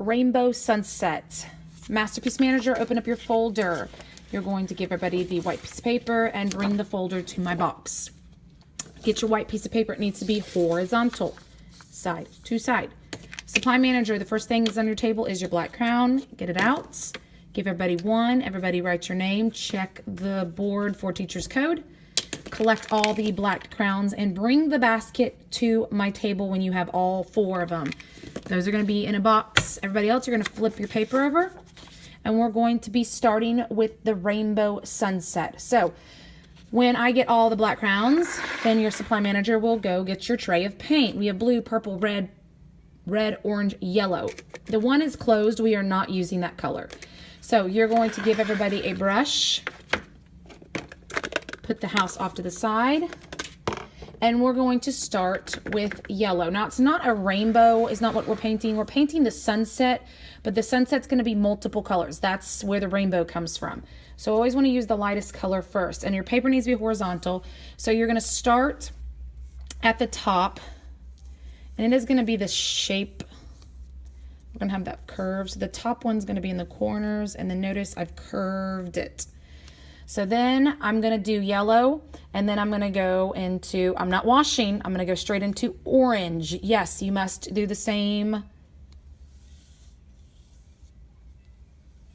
Rainbow Sunset. Masterpiece Manager, open up your folder. You're going to give everybody the white piece of paper and bring the folder to my box. Get your white piece of paper. It needs to be horizontal, side to side. Supply Manager, the first thing that's on your table is your black crown. Get it out. Give everybody one. Everybody write your name. Check the board for teacher's code. Collect all the black crowns and bring the basket to my table when you have all 4 of them. Those are going to be in a box. Everybody else, you're going to flip your paper over. And we're going to be starting with the Rainbow Sunset. So when I get all the black crowns, then your Supply Manager will go get your tray of paint. We have blue, purple, red, orange, yellow. The one is closed. We are not using that color. So you're going to give everybody a brush. Put the house off to the side. And we're going to start with yellow. Now, it's not a rainbow, is not what we're painting. We're painting the sunset, but the sunset's going to be multiple colors. That's where the rainbow comes from. So always want to use the lightest color first. And your paper needs to be horizontal. So you're going to start at the top. And it is going to be the shape. We're going to have that curve. So the top one's going to be in the corners. And then notice I've curved it. So then I'm going to do yellow, and then I'm going to go into, I'm not washing, I'm going to go straight into orange. Yes, you must do the same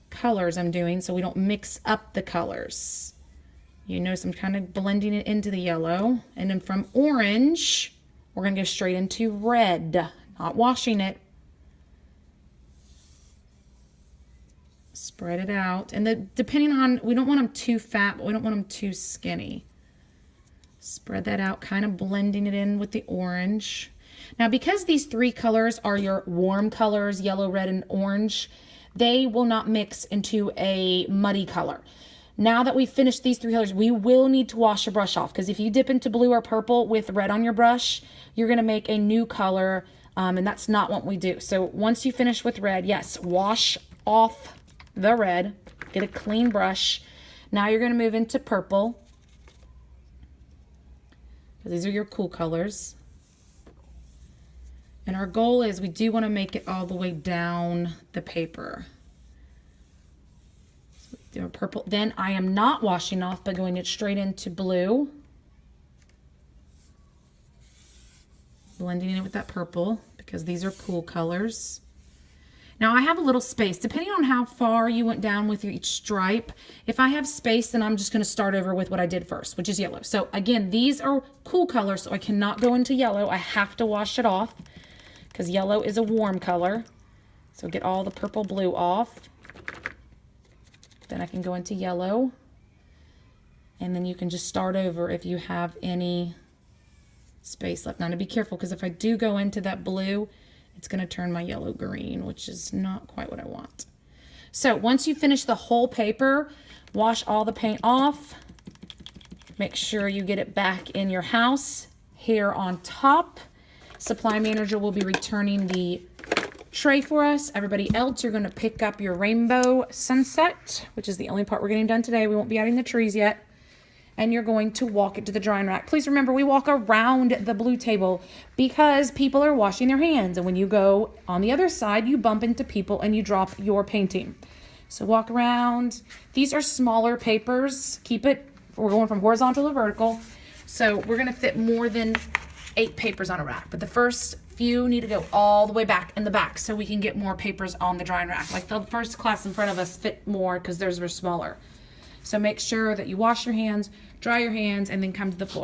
colors I'm doing so we don't mix up the colors. You notice I'm kind of blending it into the yellow, and then from orange, we're going to go straight into red, not washing it. Spread it out. And depending on, we don't want them too fat, but we don't want them too skinny. Spread that out, kind of blending it in with the orange. Now, because these 3 colors are your warm colors, yellow, red, and orange, they will not mix into a muddy color. Now that we've finished these 3 colors, we will need to wash your brush off, because if you dip into blue or purple with red on your brush, you're going to make a new color, and that's not what we do. So once you finish with red, yes, wash off the red, get a clean brush. Now you're going to move into purple, because these are your cool colors. And our goal is we do want to make it all the way down the paper. So do a purple. Then I am not washing off, but going it straight into blue. Blending it with that purple, because these are cool colors. Now I have a little space, depending on how far you went down with each stripe. If I have space, then I'm just going to start over with what I did first, which is yellow. So again, these are cool colors, so I cannot go into yellow. I have to wash it off, because yellow is a warm color. So get all the purple, blue off. Then I can go into yellow. And then you can just start over if you have any space left. Now to be careful, because if I do go into that blue, it's going to turn my yellow green, which is not quite what I want. So once you finish the whole paper, wash all the paint off. Make sure you get it back in your house. Here on top, Supply Manager will be returning the tray for us. Everybody else, you're going to pick up your Rainbow Sunset, which is the only part we're getting done today. We won't be adding the trees yet. And you're going to walk it to the drying rack. Please remember, we walk around the blue table because people are washing their hands. And when you go on the other side, you bump into people and you drop your painting. So walk around. These are smaller papers. Keep it, we're going from horizontal to vertical. So we're going to fit more than 8 papers on a rack. But the first few need to go all the way back in the back so we can get more papers on the drying rack. Like the first class in front of us fit more because theirs were smaller. So make sure that you wash your hands, dry your hands, and then come to the floor.